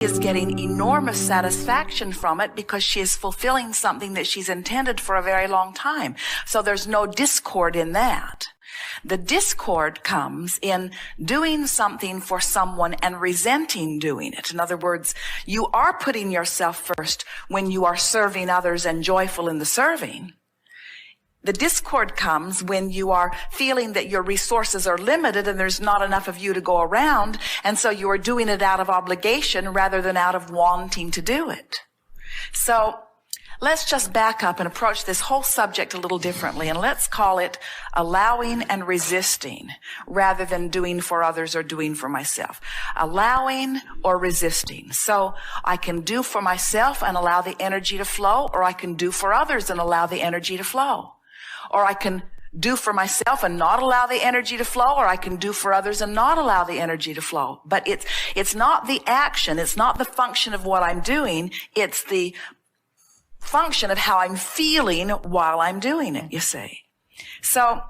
is getting enormous satisfaction from it because she is fulfilling something that she's intended for a very long time. So there's no discord in that. The discord comes in doing something for someone and resenting doing it. In other words, you are putting yourself first when you are serving others and joyful in the serving. The discord comes when you are feeling that your resources are limited and there's not enough of you to go around, and so you are doing it out of obligation rather than out of wanting to do it. So let's just back up and approach this whole subject a little differently, and let's call it allowing and resisting rather than doing for others or doing for myself. Allowing or resisting. So I can do for myself and allow the energy to flow, or I can do for others and allow the energy to flow. Or I can do for myself and not allow the energy to flow, or I can do for others and not allow the energy to flow. But it's not the action, it's not the function of what I'm doing, it's the function of how I'm feeling while I'm doing it, you see. So,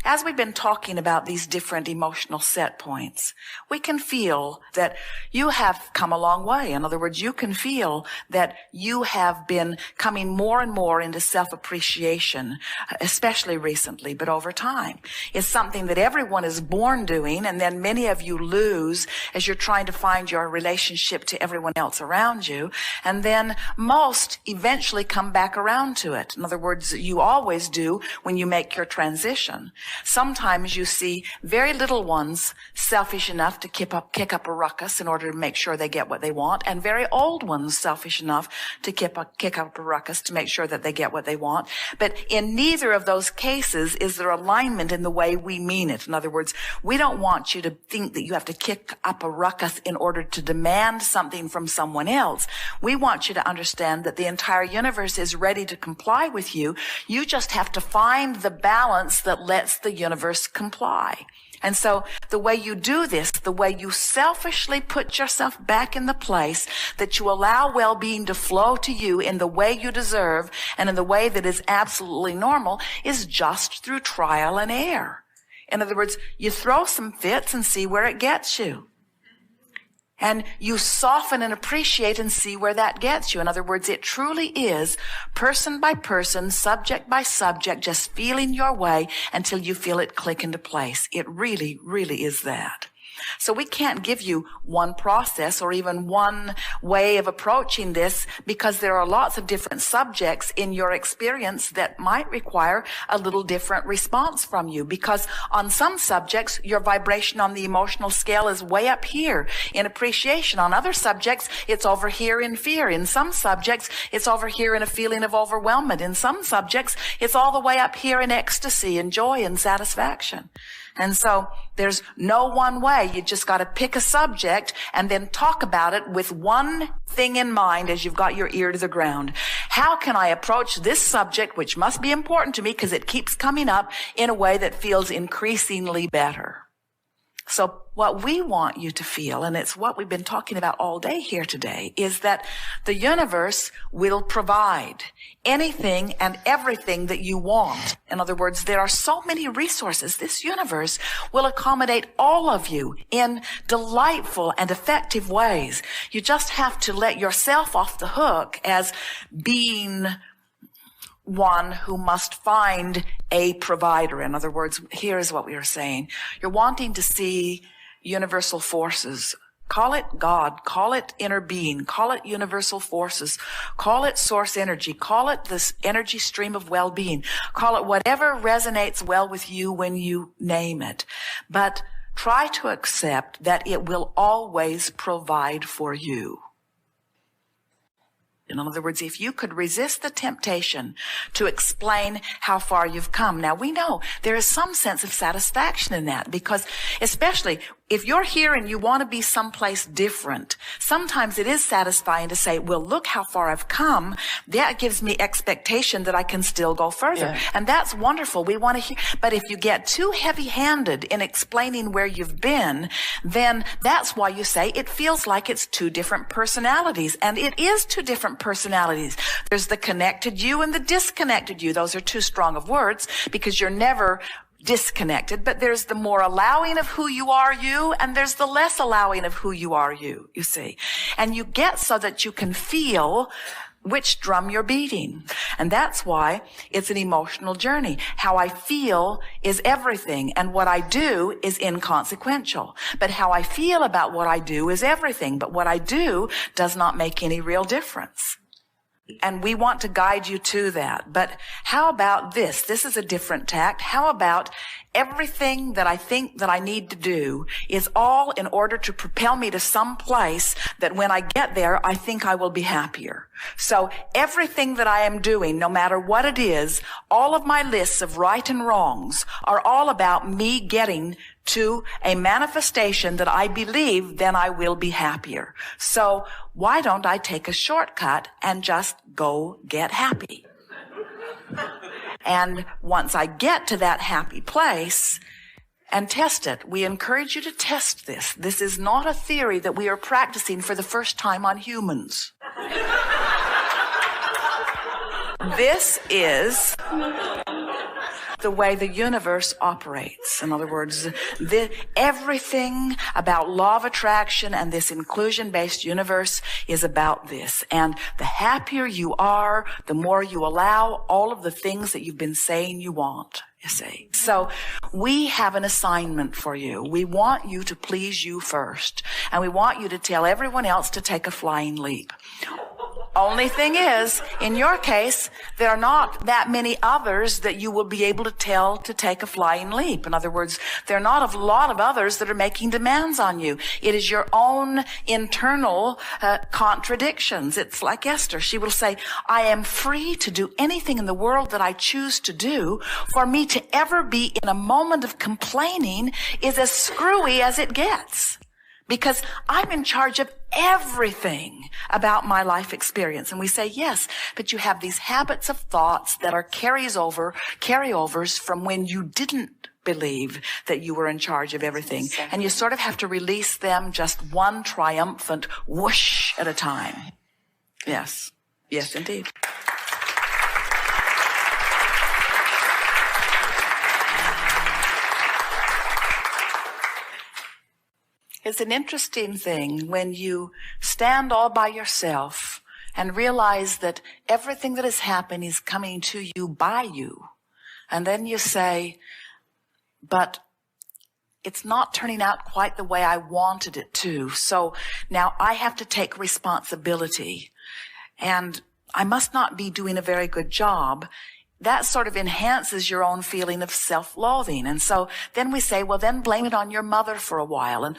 as we've been talking about these different emotional set points, we can feel that you have come a long way. In other words, you can feel that you have been coming more and more into self-appreciation, especially recently, but over time. It's something that everyone is born doing, and then many of you lose as you're trying to find your relationship to everyone else around you, and then most eventually come back around to it. In other words, you always do when you make your transition. Sometimes you see very little ones selfish enough to kick up a ruckus in order to make sure they get what they want, and very old ones selfish enough to kick up a ruckus to make sure that they get what they want. But in neither of those cases is there alignment in the way we mean it. In other words, we don't want you to think that you have to kick up a ruckus in order to demand something from someone else. We want you to understand that the entire universe is ready to comply with you. You just have to find the balance that lets the universe comply. And so the way you do this, the way you selfishly put yourself back in the place that you allow well-being to flow to you in the way you deserve and in the way that is absolutely normal, is just through trial and error. In other words, you throw some fits and see where it gets you. And you soften and appreciate and see where that gets you. In other words, it truly is person by person, subject by subject, just feeling your way until you feel it click into place. It really, really is that. So we can't give you one process or even one way of approaching this, because there are lots of different subjects in your experience that might require a little different response from you. Because on some subjects, your vibration on the emotional scale is way up here in appreciation. On other subjects, it's over here in fear. In some subjects, it's over here in a feeling of overwhelmment. In some subjects, it's all the way up here in ecstasy and joy and satisfaction. And so there's no one way. You just got to pick a subject and then talk about it with one thing in mind as you've got your ear to the ground. How can I approach this subject, which must be important to me because it keeps coming up, in a way that feels increasingly better? So what we want you to feel, and it's what we've been talking about all day here today, is that the universe will provide anything and everything that you want. In other words, there are so many resources. This universe will accommodate all of you in delightful and effective ways. You just have to let yourself off the hook as being one who must find a provider. In other words, here is what we are saying. You're wanting to see universal forces. Call it God, call it inner being, call it universal forces, call it source energy, call it this energy stream of well-being, call it whatever resonates well with you when you name it. But try to accept that it will always provide for you. In other words, if you could resist the temptation to explain how far you've come. Now, we know there is some sense of satisfaction in that, because especially if you're here and you want to be someplace different, sometimes it is satisfying to say, well, look how far I've come. That gives me expectation that I can still go further. Yeah. And that's wonderful. We want to hear. But if you get too heavy-handed in explaining where you've been, then that's why you say it feels like it's two different personalities. And it is two different personalities. There's the connected you and the disconnected you. Those are too strong of words, because you're never disconnected, but there's the more allowing of who you are, you, and there's the less allowing of who you are, you see. And you get so that you can feel which drum you're beating. And that's why it's an emotional journey. How I feel is everything, and what I do is inconsequential. But how I feel about what I do is everything, but what I do does not make any real difference. And we want to guide you to that. But how about this? This is a different tact. How about everything that I think that I need to do is all in order to propel me to some place that when I get there, I think I will be happier. So everything that I am doing, no matter what it is, all of my lists of right and wrongs are all about me getting to a manifestation that I believe, then I will be happier. So why don't I take a shortcut and just go get happy? And once I get to that happy place and test it, we encourage you to test this. This is not a theory that we are practicing for the first time on humans. This is the way the universe operates. In other words, everything about law of attraction and this inclusion-based universe is about this. And the happier you are, the more you allow all of the things that you've been saying you want, you see. So we have an assignment for you. We want you to please you first. And we want you to tell everyone else to take a flying leap. Only thing is, in your case, there are not that many others that you will be able to tell to take a flying leap. In other words, there are not a lot of others that are making demands on you. It is your own internal contradictions. It's like Esther. She will say, I am free to do anything in the world that I choose to do. For me to ever be in a moment of complaining is as screwy as it gets. Because I'm in charge of everything about my life experience. And we say, yes, but you have these habits of thoughts that are carryovers from when you didn't believe that you were in charge of everything. And you sort of have to release them just one triumphant whoosh at a time. Yes. Yes, indeed. It's an interesting thing when you stand all by yourself and realize that everything that has happened is coming to you by you. And then you say, but it's not turning out quite the way I wanted it to. So now I have to take responsibility. And I must not be doing a very good job. That sort of enhances your own feeling of self-loathing. And so then we say, well, then blame it on your mother for a while and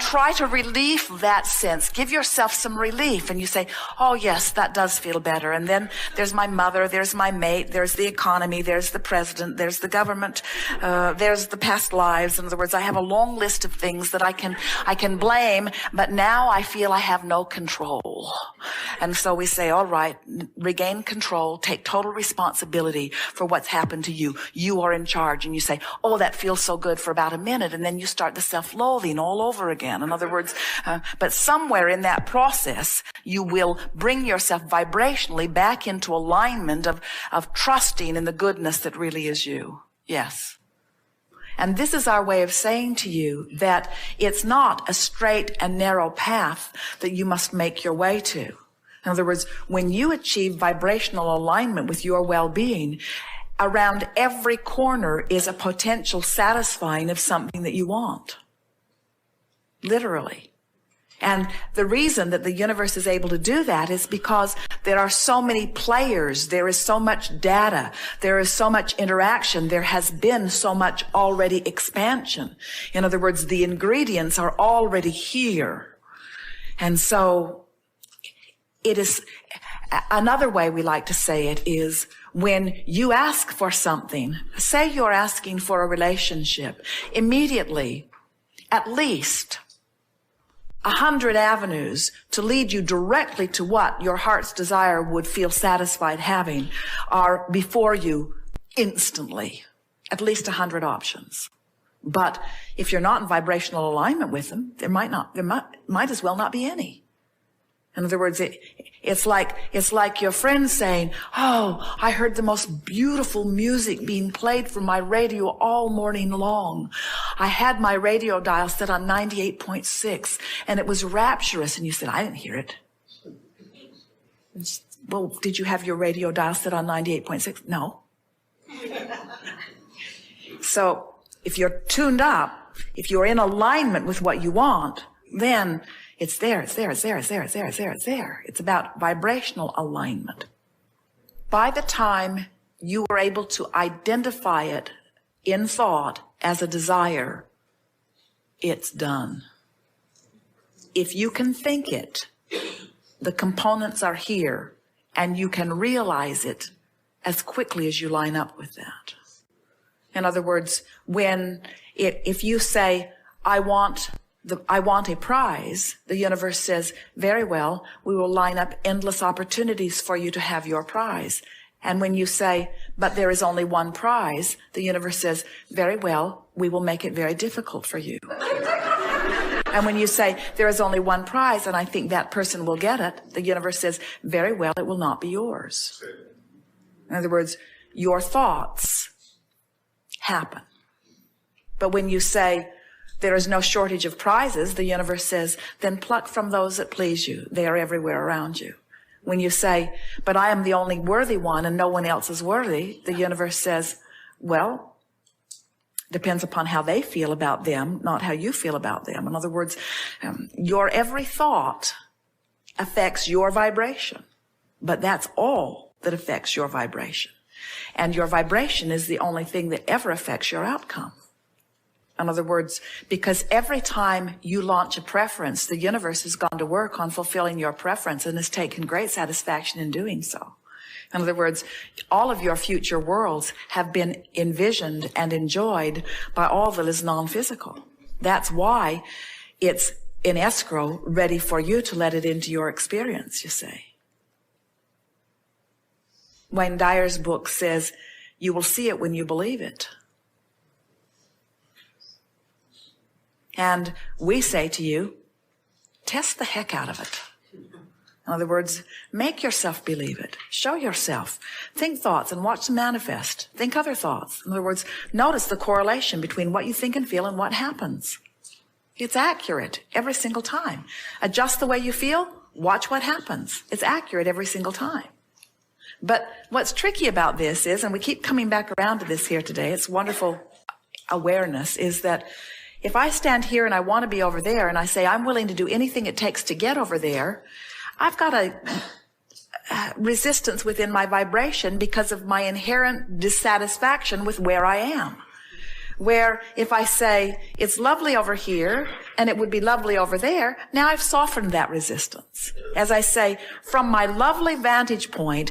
try to relieve that sense. Give yourself some relief. And you say, oh, yes, that does feel better. And then there's my mother, there's my mate, there's the economy, there's the president, there's the government, there's the past lives. In other words, I have a long list of things that I can blame, but now I feel I have no control. And so we say, all right, regain control, take total responsibility for what's happened to you. You are in charge. And you say, oh, that feels so good for about a minute. And then you start the self-loathing all over again. In other words, but somewhere in that process, you will bring yourself vibrationally back into alignment of trusting in the goodness that really is you. Yes. And this is our way of saying to you that it's not a straight and narrow path that you must make your way to. In other words, when you achieve vibrational alignment with your well-being, around every corner is a potential satisfying of something that you want. Literally. And the reason that the universe is able to do that is because there are so many players, there is so much data, there is so much interaction, there has been so much already expansion. In other words, the ingredients are already here. And so it is, another way we like to say it is when you ask for something, say you're asking for a relationship, immediately, at least 100 avenues to lead you directly to what your heart's desire would feel satisfied having are before you instantly. At least 100 options. But if you're not in vibrational alignment with them, there might as well not be any. In other words, it's like your friend saying, oh, I heard the most beautiful music being played from my radio all morning long. I had my radio dial set on 98.6 and it was rapturous. And you said, I didn't hear it. Well, did you have your radio dial set on 98.6? No. So if you're tuned up, if you're in alignment with what you want, then it's there, it's there, it's there, it's there, it's there, it's there, it's there. It's about vibrational alignment. By the time you are able to identify it in thought as a desire, it's done. If you can think it, the components are here, and you can realize it as quickly as you line up with that. In other words, if you say, I want a prize, the universe says, very well, we will line up endless opportunities for you to have your prize. And when you say, but there is only one prize, the universe says, very well, we will make it very difficult for you. And when you say, there is only one prize and I think that person will get it, the universe says, very well, it will not be yours. In other words, your thoughts happen. But when you say, there is no shortage of prizes, the universe says, then pluck from those that please you. They are everywhere around you. When you say, but I am the only worthy one and no one else is worthy, the universe says, well, depends upon how they feel about them, not how you feel about them. In other words, your every thought affects your vibration, but that's all that affects your vibration. And your vibration is the only thing that ever affects your outcome. In other words, because every time you launch a preference, the universe has gone to work on fulfilling your preference and has taken great satisfaction in doing so. In other words, all of your future worlds have been envisioned and enjoyed by all that is non-physical. That's why it's in escrow, ready for you to let it into your experience, you see. Wayne Dyer's book says, you will see it when you believe it. And we say to you, test the heck out of it. In other words, make yourself believe it. Show yourself. Think thoughts and watch them manifest. Think other thoughts. In other words, notice the correlation between what you think and feel and what happens. It's accurate every single time. Adjust the way you feel, watch what happens. It's accurate every single time. But what's tricky about this is, and we keep coming back around to this here today, it's wonderful awareness, is that if I stand here and I want to be over there and I say I'm willing to do anything it takes to get over there, I've got a resistance within my vibration because of my inherent dissatisfaction with where I am. Where if I say it's lovely over here and it would be lovely over there, now I've softened that resistance. As I say, from my lovely vantage point,